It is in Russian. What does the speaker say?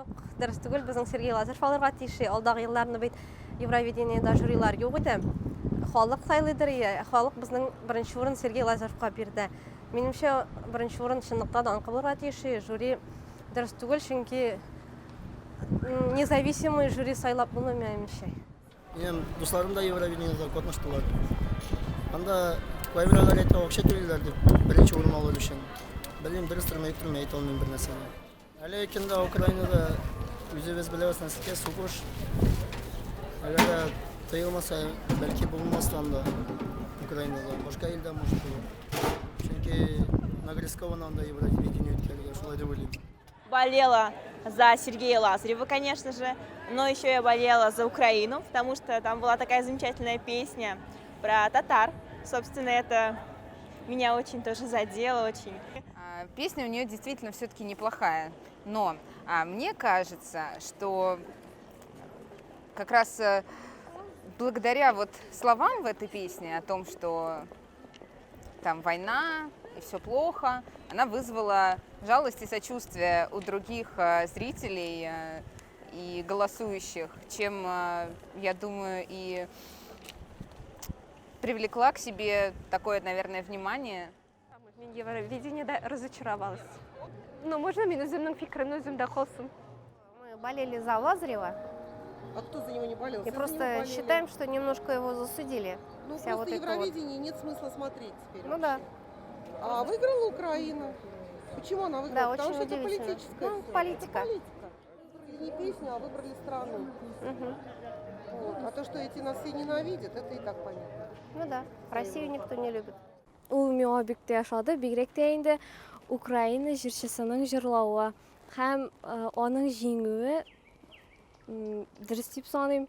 Yok, dürüst түгел. Безнең Сергей Лазарев алырга тиеш. Алдагы елларны бит Евровидениедә жюрилар юк иде. Халык сайлыйдыр, халык безнең беренче урын Сергей Лазаревка бирде. Минемчә, беренче урын чынлыкта да анкылырга тиеш. Жюри дөрес түгел, чөнки независимый жюри сайлап булмыймынча. Benim dostlarım da Евровидениеда katnaştılar. Анда кайбіреулер айтты, акча төлейләр дип, беренче урын алу өчен. Белмим, дөрестірме, әйттерме, әйтә алмыйм бер нәрсәне. Әле икенде Украинада үзебез беләбез нәрсәгә сугыш. Әгәр тыелмаса, бәлки булмастан да Украинада, башка илдә может булыр. Чөнки нагрузкован анда Евровидение үткәргә, шулай дип уйлыйм. Болела за Сергея Лазарева, конечно же, но еще я болела за Украину, потому что там была такая замечательная песня про татар. Собственно, это меня очень тоже задело, очень. Песня у нее действительно все-таки неплохая, но мне кажется, что как раз благодаря вот словам в этой песне о том, что там война и все плохо, она вызвала жалость и сочувствие у других зрителей и голосующих, чем, я думаю, и привлекла к себе такое, наверное, внимание. Мен Евровидениедә разочаровалась. Но можно мен үземнең фикерне үземдә калсын. Мы болели за Лазарева. А кто за него не болел? И просто считаем, что немножко его засудили. Ну, Вся просто вот эта Евровидение нет смысла смотреть теперь. Ну да. А выиграла Украина. Почему она выиграла? Да, Потому очень что это удивительно. политическая Ну, всё. политика. Это политика. Выбрали не песню, а выбрали страну. Мгм. Вот. А то, что эти нас все ненавидят, это и так понятно. Ну да, Россию никто не любит. Ул миңа бик тә ошады, бигрәк тә инде Украина җырчысының җырлавы һәм аның җиңүе дөрес дип саныйм.